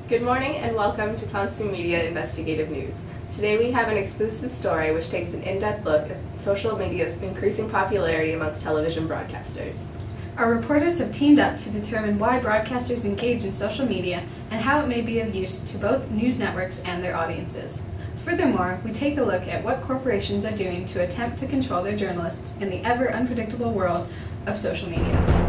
Good morning and welcome to Consumedia Investigative News. Today we have an exclusive story which takes an in-depth look at social media's increasing popularity amongst television broadcasters. Our reporters have teamed up to determine why broadcasters engage in social media and how it may be of use to both news networks and their audiences. Furthermore, we take a look at what corporations are doing to attempt to control their journalists in the ever-unpredictable world of social media.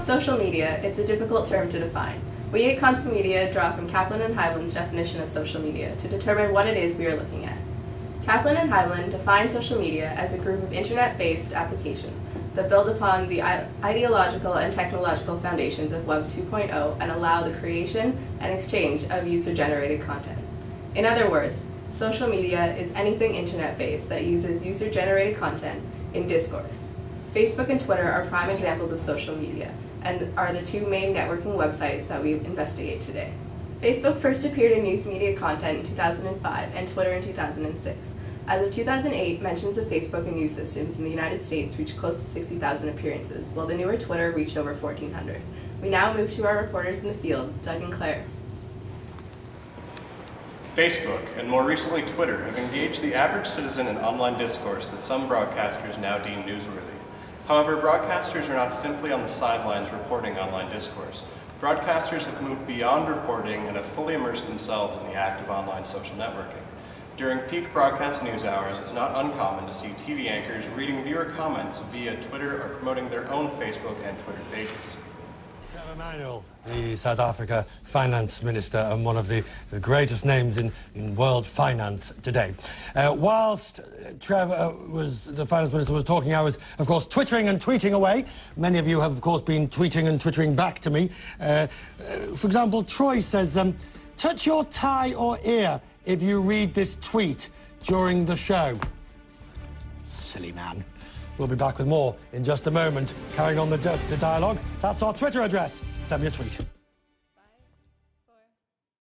Social media, it's a difficult term to define. We at Consumedia draw from Kaplan and Heimlin's definition of social media to determine what it is we are looking at. Kaplan and Heimlin define social media as a group of internet-based applications that build upon the ideological and technological foundations of Web 2.0 and allow the creation and exchange of user-generated content. In other words, social media is anything internet-based that uses user-generated content in discourse. Facebook and Twitter are prime examples of social media and are the two main networking websites that we investigate today. Facebook first appeared in news media content in 2005 and Twitter in 2006. As of 2008, mentions of Facebook and news systems in the United States reached close to 60,000 appearances, while the newer Twitter reached over 1,400. We now move to our reporters in the field, Doug and Claire. Facebook, and more recently Twitter, have engaged the average citizen in online discourse that some broadcasters now deem newsworthy. However, broadcasters are not simply on the sidelines reporting online discourse. Broadcasters have moved beyond reporting and have fully immersed themselves in the act of online social networking. During peak broadcast news hours, it's not uncommon to see TV anchors reading viewer comments via Twitter or promoting their own Facebook and Twitter pages. Trevor Manuel, the South Africa finance minister and one of the greatest names in world finance today. Whilst Trevor the finance minister was talking, I was, of course, twittering and tweeting away. Many of you have, of course, been tweeting and twittering back to me. For example, Troy says, touch your tie or ear if you read this tweet during the show. Silly man. We'll be back with more in just a moment. Carrying on the dialogue, that's our Twitter address. Send me a tweet.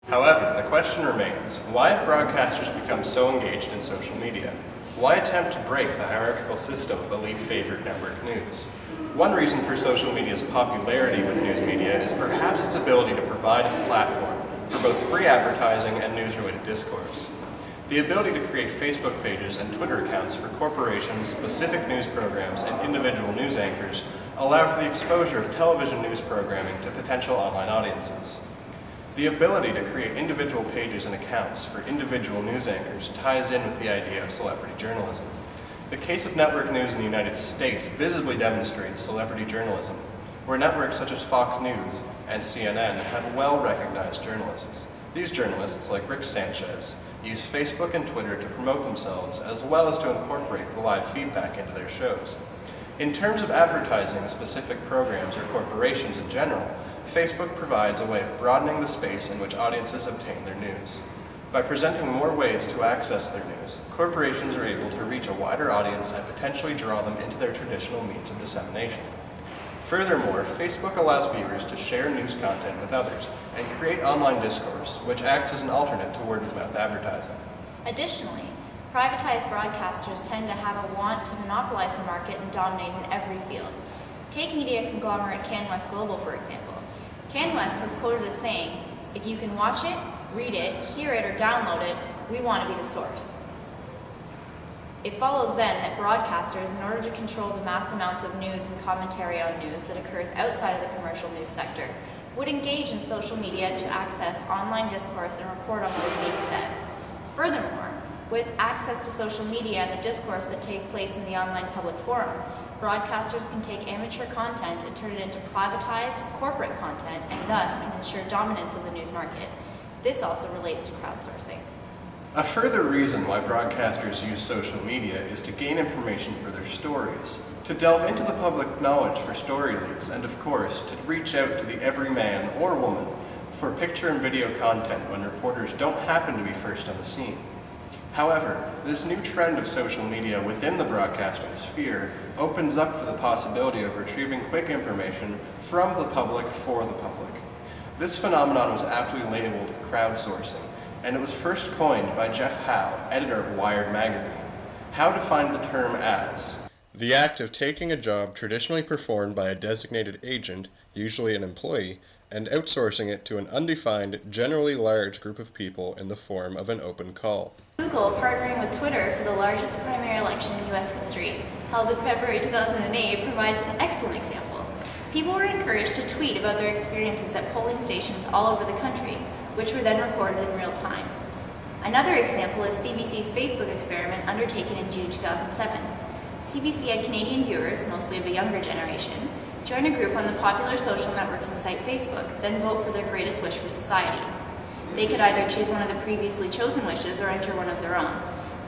However, the question remains, why have broadcasters become so engaged in social media? Why attempt to break the hierarchical system of elite favored network news? One reason for social media's popularity with news media is perhaps its ability to provide a platform for both free advertising and news-related discourse. The ability to create Facebook pages and Twitter accounts for corporations, specific news programs, and individual news anchors allow for the exposure of television news programming to potential online audiences. The ability to create individual pages and accounts for individual news anchors ties in with the idea of celebrity journalism. The case of network news in the United States visibly demonstrates celebrity journalism, where networks such as Fox News and CNN have well-recognized journalists. These journalists, like Rick Sanchez, use Facebook and Twitter to promote themselves as well as to incorporate the live feedback into their shows. In terms of advertising specific programs or corporations in general, Facebook provides a way of broadening the space in which audiences obtain their news. By presenting more ways to access their news, corporations are able to reach a wider audience and potentially draw them into their traditional means of dissemination. Furthermore, Facebook allows viewers to share news content with others and create online discourse, which acts as an alternate to word-of-mouth advertising. Additionally, privatized broadcasters tend to have a want to monopolize the market and dominate in every field. Take media conglomerate CanWest Global, for example. CanWest was quoted as saying, "If you can watch it, read it, hear it, or download it, we want to be the source." It follows then that broadcasters, in order to control the mass amounts of news and commentary on news that occurs outside of the commercial news sector, would engage in social media to access online discourse and report on what is being said. Furthermore, with access to social media and the discourse that take place in the online public forum, broadcasters can take amateur content and turn it into privatized corporate content and thus can ensure dominance of the news market. This also relates to crowdsourcing. A further reason why broadcasters use social media is to gain information for their stories, to delve into the public knowledge for story leads, and of course, to reach out to the everyman or woman for picture and video content when reporters don't happen to be first on the scene. However, this new trend of social media within the broadcasting sphere opens up for the possibility of retrieving quick information from the public for the public. This phenomenon was aptly labeled crowdsourcing, and it was first coined by Jeff Howe, editor of Wired magazine. Howe defined the term as The act of taking a job traditionally performed by a designated agent, usually an employee, and outsourcing it to an undefined, generally large group of people in the form of an open call. Google partnering with Twitter for the largest primary election in U.S. history, held in February 2008, provides an excellent example. People were encouraged to tweet about their experiences at polling stations all over the country, which were then recorded in real time. Another example is CBC's Facebook experiment undertaken in June 2007. CBC had Canadian viewers, mostly of a younger generation, join a group on the popular social networking site Facebook, then vote for their greatest wish for society. They could either choose one of the previously chosen wishes or enter one of their own.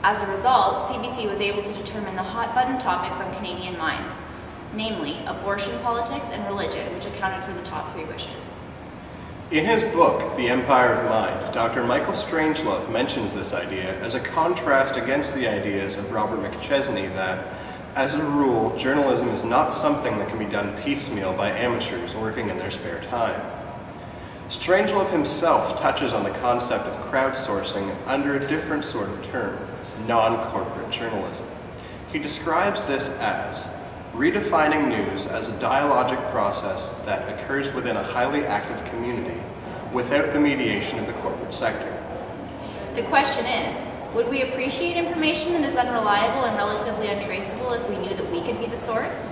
As a result, CBC was able to determine the hot-button topics on Canadian minds, namely abortion, politics, and religion, which accounted for the top 3 wishes. In his book, The Empire of Mind, Dr. Michael Strangelove mentions this idea as a contrast against the ideas of Robert McChesney that, as a rule, journalism is not something that can be done piecemeal by amateurs working in their spare time. Strangelove himself touches on the concept of crowdsourcing under a different sort of term, non-corporate journalism. He describes this as redefining news as a dialogic process that occurs within a highly active community without the mediation of the corporate sector. The question is, would we appreciate information that is unreliable and relatively untraceable if we knew that we could be the source?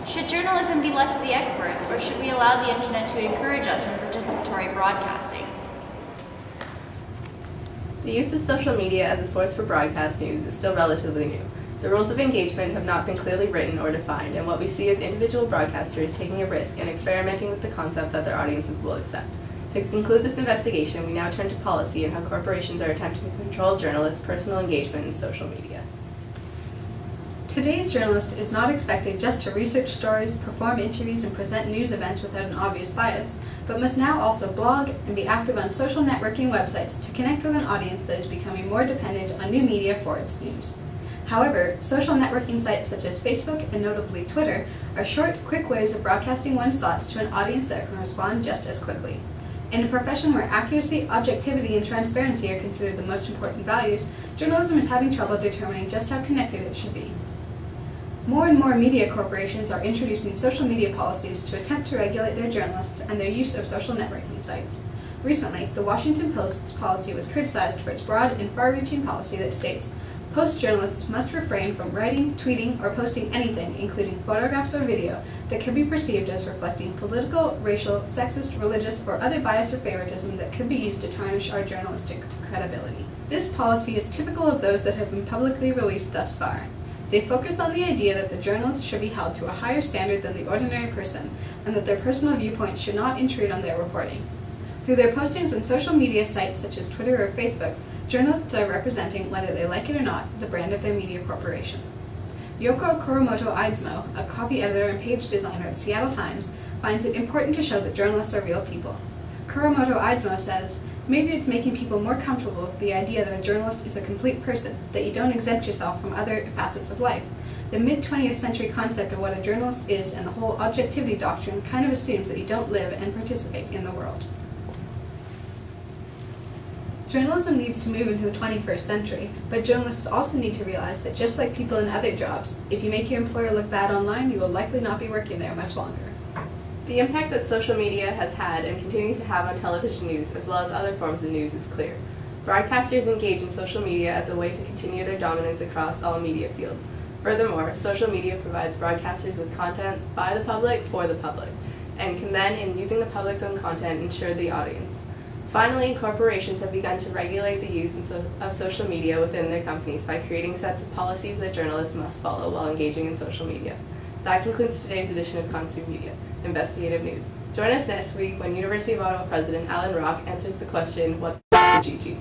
Should journalism be left to the experts, or should we allow the internet to encourage us in participatory broadcasting? The use of social media as a source for broadcast news is still relatively new. The rules of engagement have not been clearly written or defined, and what we see is individual broadcasters taking a risk and experimenting with the concept that their audiences will accept. To conclude this investigation, we now turn to policy and how corporations are attempting to control journalists' personal engagement in social media. Today's journalist is not expected just to research stories, perform interviews, and present news events without an obvious bias, but must now also blog and be active on social networking websites to connect with an audience that is becoming more dependent on new media for its news. However, social networking sites such as Facebook and notably Twitter are short, quick ways of broadcasting one's thoughts to an audience that can respond just as quickly. In a profession where accuracy, objectivity, and transparency are considered the most important values, journalism is having trouble determining just how connected it should be. More and more media corporations are introducing social media policies to attempt to regulate their journalists and their use of social networking sites. Recently, the Washington Post's policy was criticized for its broad and far-reaching policy that states, "Post journalists must refrain from writing, tweeting, or posting anything, including photographs or video, that could be perceived as reflecting political, racial, sexist, religious, or other bias or favoritism that could be used to tarnish our journalistic credibility." This policy is typical of those that have been publicly released thus far. They focus on the idea that the journalist should be held to a higher standard than the ordinary person, and that their personal viewpoints should not intrude on their reporting. Through their postings on social media sites such as Twitter or Facebook, journalists are representing, whether they like it or not, the brand of their media corporation. Yoko Kuramoto-Eidsmo, a copy editor and page designer at Seattle Times, finds it important to show that journalists are real people. Kuramoto-Eidsmo says, "Maybe it's making people more comfortable with the idea that a journalist is a complete person, that you don't exempt yourself from other facets of life. The mid-20th century concept of what a journalist is and the whole objectivity doctrine kind of assumes that you don't live and participate in the world." Journalism needs to move into the 21st century, but journalists also need to realize that just like people in other jobs, if you make your employer look bad online, you will likely not be working there much longer. The impact that social media has had and continues to have on television news, as well as other forms of news, is clear. Broadcasters engage in social media as a way to continue their dominance across all media fields. Furthermore, social media provides broadcasters with content by the public for the public, and can then, in using the public's own content, ensure the audience. Finally, corporations have begun to regulate the use of social media within their companies by creating sets of policies that journalists must follow while engaging in social media. That concludes today's edition of Consumedia, Investigative News. Join us next week when University of Ottawa President Alan Rock answers the question, what is a GG?